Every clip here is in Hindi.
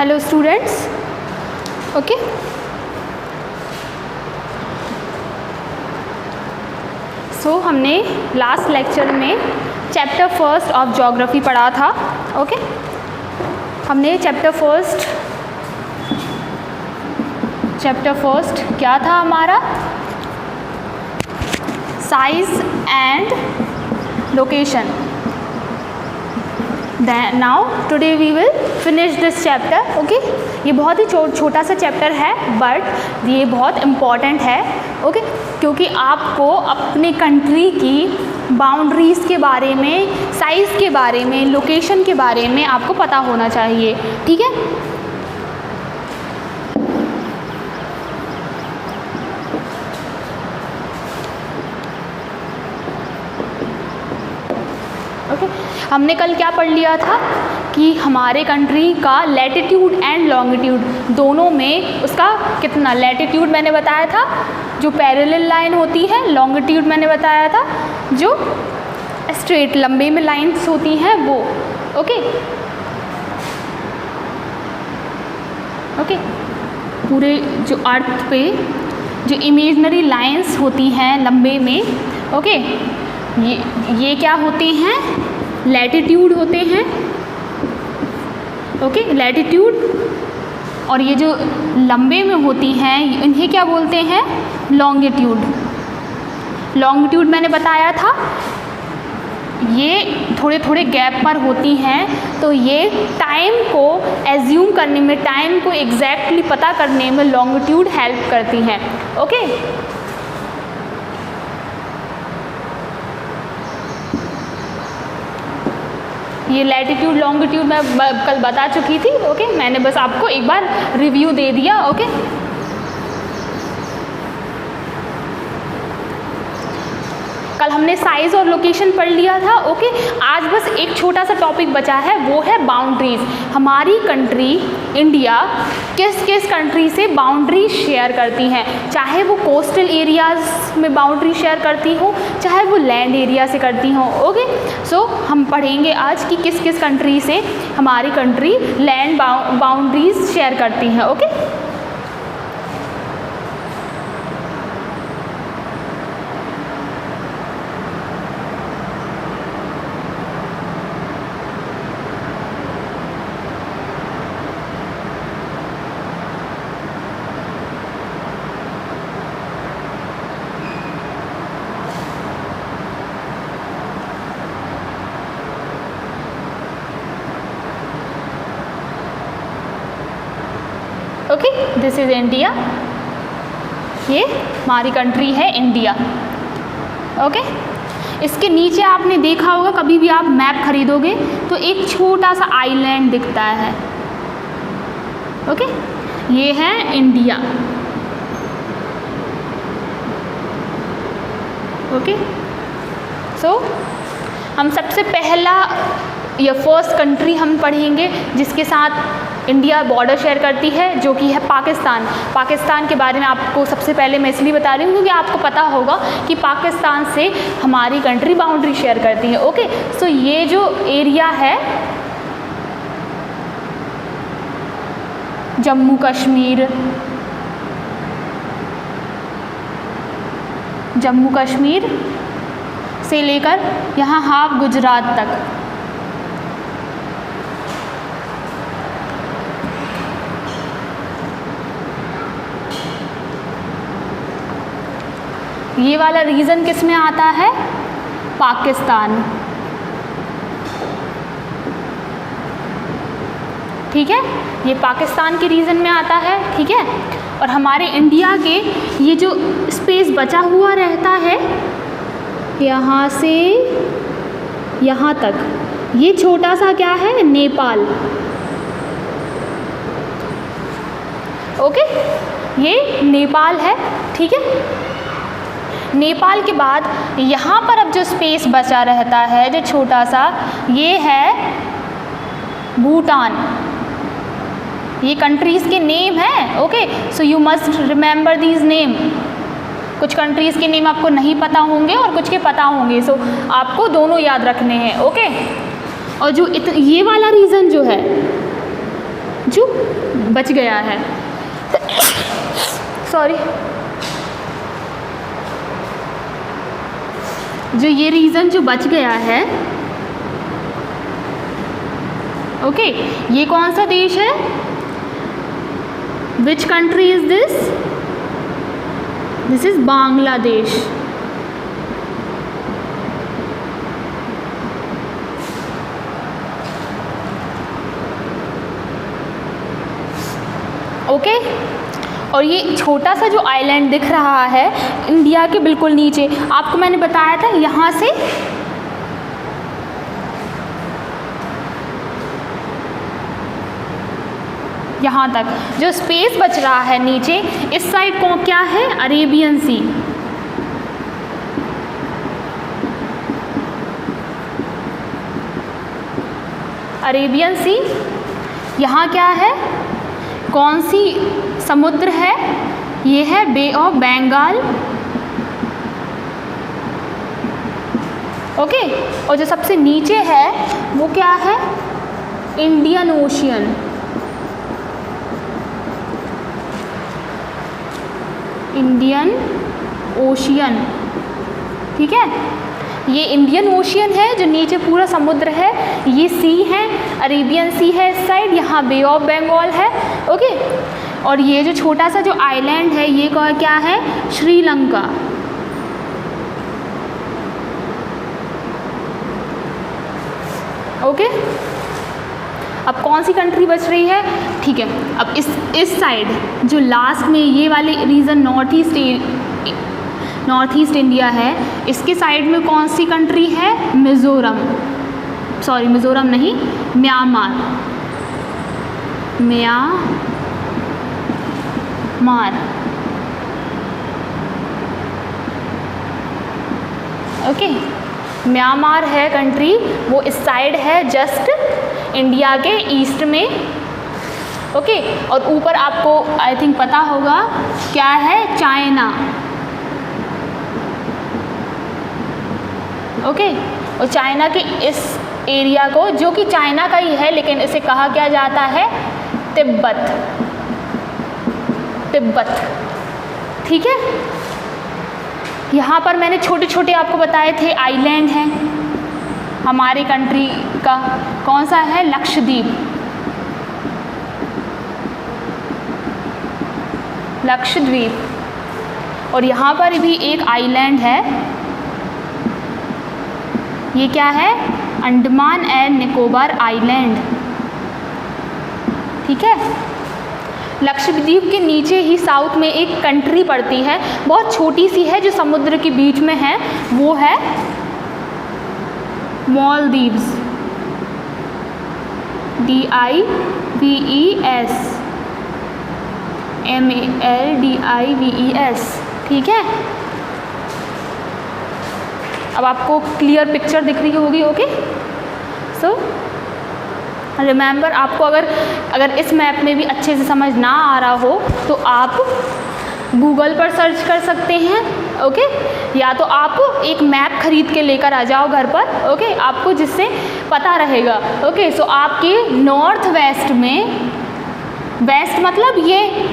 Hello students, okay. सो हमने लास्ट लेक्चर में चैप्टर फर्स्ट ऑफ ज्योग्राफी पढ़ा था, ओके। हमने चैप्टर फर्स्ट क्या था हमारा? Size and location. Now today we will finish this chapter, okay. ये बहुत ही छोटा सा चैप्टर है बट ये बहुत इम्पॉर्टेंट है, ओके, क्योंकि आपको अपने कंट्री की बाउंड्रीज़ के बारे में, साइज़ के बारे में, लोकेशन के बारे में आपको पता होना चाहिए, ठीक है। हमने कल क्या पढ़ लिया था कि हमारे कंट्री का लैटिट्यूड एंड लॉन्गिट्यूड दोनों में उसका कितना, लैटिट्यूड मैंने बताया था जो पैरेलल लाइन होती है, लॉन्गिट्यूड मैंने बताया था जो स्ट्रेट लंबे में लाइंस होती हैं वो, ओके। पूरे जो अर्थ पे जो इमेजिनरी लाइंस होती हैं लंबे में, ओके, ये क्या होते हैं? लैटिट्यूड होते हैं, ओके, लैटिट्यूड। और ये जो लंबे में होती हैं इन्हें क्या बोलते हैं? लॉन्गिट्यूड। लॉन्गिट्यूड मैंने बताया था ये थोड़े थोड़े गैप पर होती हैं, तो ये टाइम को एज्यूम करने में, टाइम को एग्जैक्टली पता करने में लॉन्गिट्यूड हेल्प करती हैं, ओके। ये लैटिट्यूड लॉन्गिट्यूड मैं कल बता चुकी थी, ओके। मैंने बस आपको एक बार रिव्यू दे दिया, ओके। कल हमने साइज़ और लोकेशन पढ़ लिया था, ओके। आज बस एक छोटा सा टॉपिक बचा है, वो है बाउंड्रीज़। हमारी कंट्री इंडिया किस किस कंट्री से बाउंड्री शेयर करती हैं, चाहे वो कोस्टल एरियाज़ में बाउंड्री शेयर करती हो, चाहे वो लैंड एरिया से करती हो, ओके। सो हम पढ़ेंगे आज कि किस किस कंट्री से हमारी कंट्री लैंड बाउंड्रीज शेयर करती हैं, okay. Okay, this is India. ये हमारी कंट्री है इंडिया, ओके। इसके नीचे आपने देखा होगा, कभी भी आप मैप खरीदोगे तो एक छोटा सा आइलैंड दिखता है, ओके। ये है इंडिया, ओके। सो हम सबसे पहला या फर्स्ट कंट्री हम पढ़ेंगे जिसके साथ इंडिया बॉर्डर शेयर करती है, जो कि है पाकिस्तान। पाकिस्तान के बारे में आपको सबसे पहले मैं इसलिए बता रही हूँ क्योंकि आपको पता होगा कि पाकिस्तान से हमारी कंट्री बाउंड्री शेयर करती है, ओके। सो ये जो एरिया है जम्मू कश्मीर से लेकर यहाँ हाफ गुजरात तक, ये वाला रीजन किस में आता है? पाकिस्तान, ठीक है। ये पाकिस्तान के रीजन में आता है, ठीक है। और हमारे इंडिया के ये जो स्पेस बचा हुआ रहता है यहाँ से यहाँ तक, ये छोटा सा क्या है? नेपाल, ओके। ये नेपाल है, ठीक है। नेपाल के बाद यहाँ पर अब जो स्पेस बचा रहता है जो छोटा सा, ये है भूटान। ये कंट्रीज़ के नेम हैं, okay. So you must remember these name. कुछ कंट्रीज़ के नेम आपको नहीं पता होंगे और कुछ के पता होंगे, सो आपको दोनों याद रखने हैं, ओके। और जो ये वाला रीजन जो है जो बच गया है, सॉरी, जो ये रीजन जो बच गया है, ओके, ये कौन सा देश है? Which country is this? This is Bangladesh. Okay, और ये छोटा सा जो आइलैंड दिख रहा है इंडिया के बिल्कुल नीचे, आपको मैंने बताया था यहाँ से यहाँ तक जो स्पेस बच रहा है नीचे, इस साइड को क्या है? अरेबियन सी। अरेबियन सी, यहाँ क्या है? कौन सी समुद्र है? ये है बे ऑफ बंगाल। ओके, और जो सबसे नीचे है वो क्या है? Indian ocean. इंडियन ओशियन, ठीक है, ये इंडियन ओशियन है जो नीचे पूरा समुद्र है, ये सी है, अरेबियन सी है इस साइड, यहाँ बे ऑफ बंगाल है। ओके, और ये जो छोटा सा जो आइलैंड है ये क्या है? श्रीलंका। ओके, अब कौन सी कंट्री बच रही है? ठीक है, अब इस साइड जो लास्ट में ये वाले रीजन नॉर्थ ईस्ट इंडिया है, इसके साइड में कौन सी कंट्री है? मिज़ोरम, सॉरी मिज़ोरम नहीं, म्यांमार। ओके, म्यांमार है कंट्री, वो इस साइड है जस्ट इंडिया के ईस्ट में। ओके, और ऊपर आपको आई थिंक पता होगा क्या है? चाइना। ओके, और चाइना के इस एरिया को, जो कि चाइना का ही है लेकिन इसे कहा क्या जाता है? तिब्बत। ठीक है, यहाँ पर मैंने छोटे छोटे आपको बताए थे आइलैंड हैं हमारे कंट्री का। कौन सा है? लक्षद्वीप। और यहाँ पर भी एक आइलैंड है, ये क्या है? Andaman and Nicobar island. ठीक है, लक्षद्वीप के नीचे ही साउथ में एक कंट्री पड़ती है, बहुत छोटी सी है, जो समुद्र के बीच में है, वो है मालदीव्स। DIVES, MALDIVES। ठीक है, अब आपको क्लियर पिक्चर दिख रही होगी। ओके, सो रिमेंबर, आपको अगर इस मैप में भी अच्छे से समझ ना आ रहा हो तो आप गूगल पर सर्च कर सकते हैं। ओके, या तो आप एक मैप खरीद के लेकर आ जाओ घर पर। ओके, आपको जिससे पता रहेगा। ओके, सो आपके नॉर्थ वेस्ट में, वेस्ट मतलब ये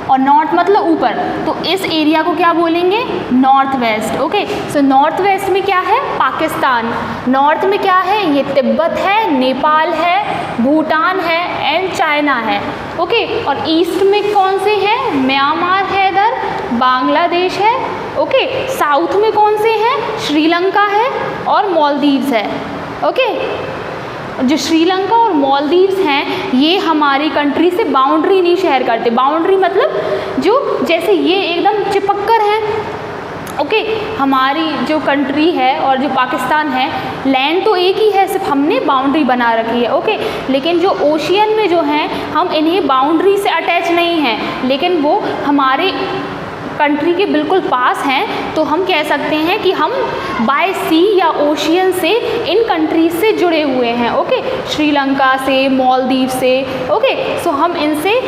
और नॉर्थ मतलब ऊपर, तो इस एरिया को क्या बोलेंगे? North west. Okay, so north west में क्या है? पाकिस्तान। नॉर्थ में क्या है? ये तिब्बत है, नेपाल है, भूटान है एंड चाइना है। ओके, और ईस्ट में कौन से हैं? म्यांमार है, इधर बांग्लादेश है। ओके, साउथ में कौन से हैं? श्रीलंका है और मालदीव्स है। ओके, जो श्रीलंका और मालदीव्स हैं ये हमारी कंट्री से बाउंड्री नहीं शेयर करते। बाउंड्री मतलब जो जैसे ये एकदम चिपक कर हैं। ओके, हमारी जो कंट्री है और जो पाकिस्तान है, लैंड तो एक ही है, सिर्फ हमने बाउंड्री बना रखी है। ओके, लेकिन जो ओशियन में जो हैं हम इन्हें बाउंड्री से अटैच नहीं हैं, लेकिन वो हमारे कंट्री के बिल्कुल पास हैं, तो हम कह सकते हैं कि हम बाय सी या ओशियन से इन कंट्रीज से जुड़े हुए हैं। ओके, श्रीलंका से, मालदीव से। ओके, सो हम इनसे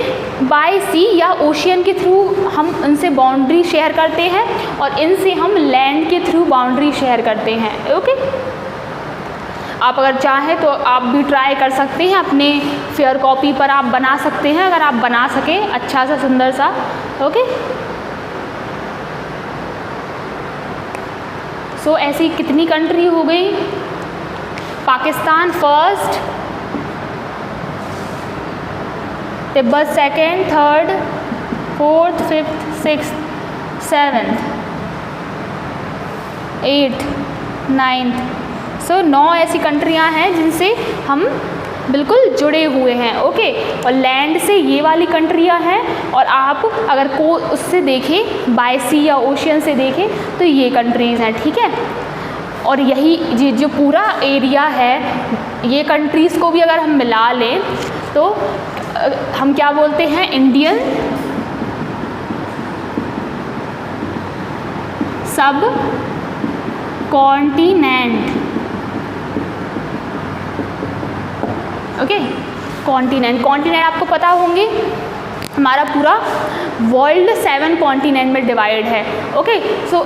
बाय सी या ओशियन के थ्रू हम इनसे बाउंड्री शेयर करते हैं और इनसे हम लैंड के थ्रू बाउंड्री शेयर करते हैं। ओके, आप अगर चाहें तो आप भी ट्राई कर सकते हैं, अपने फेयर कॉपी पर आप बना सकते हैं, अगर आप बना सकें अच्छा सा सुंदर सा। ओके, सो ऐसी कितनी कंट्री हो गई? Pakistan first, Tibet second, third, fourth, fifth, sixth, seventh, eighth, ninth. So 9 ऐसी कंट्रियां हैं जिनसे हम बिल्कुल जुड़े हुए हैं। ओके, और लैंड से ये वाली कंट्रियां हैं, और आप अगर को उससे देखें बाय सी या ओशियन से देखें तो ये कंट्रीज़ हैं। ठीक है, और यही जो पूरा एरिया है, ये कंट्रीज़ को भी अगर हम मिला लें तो हम क्या बोलते हैं? Indian subcontinent. Okay, continent, continent आपको पता होंगे, हमारा पूरा वर्ल्ड 7 कॉन्टिनेंट में डिवाइड है। ओके, सो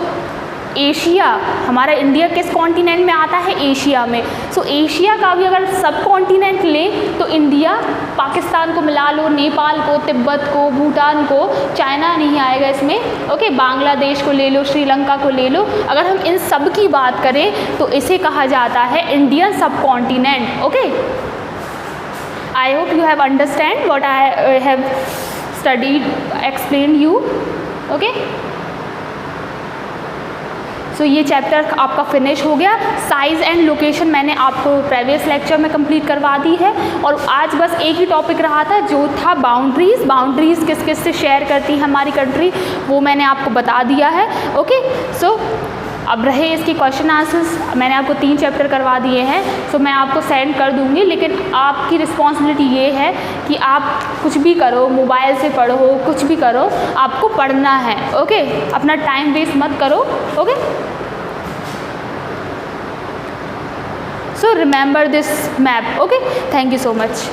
एशिया, हमारा इंडिया किस कॉन्टिनेंट में आता है? एशिया में। सो एशिया का भी अगर सब कॉन्टिनेंट लें तो इंडिया, पाकिस्तान को मिला लो, नेपाल को, तिब्बत को, भूटान को, चाइना नहीं आएगा इसमें। ओके, बांग्लादेश को ले लो, श्रीलंका को ले लो, अगर हम इन सब की बात करें तो इसे कहा जाता है Indian subcontinent. Okay, I hope you have understand what I have studied, explain you. Okay, so ये चैप्टर आपका फिनिश हो गया। साइज़ एंड लोकेशन मैंने आपको प्रीवियस लेक्चर में कंप्लीट करवा दी है, और आज बस एक ही टॉपिक रहा था जो था बाउंड्रीज़। बाउंड्रीज़ किस किस से शेयर करती है हमारी कंट्री, वो मैंने आपको बता दिया है। ओके, सो अब रहे इसके क्वेश्चन आंसर्स, मैंने आपको 3 चैप्टर करवा दिए हैं, सो मैं आपको सेंड कर दूँगी, लेकिन आपकी रिस्पॉन्सिबिलिटी ये है कि आप कुछ भी करो, मोबाइल से पढ़ो, कुछ भी करो, आपको पढ़ना है। ओके, अपना टाइम वेस्ट मत करो। Okay, so remember this map. Okay, thank you so much.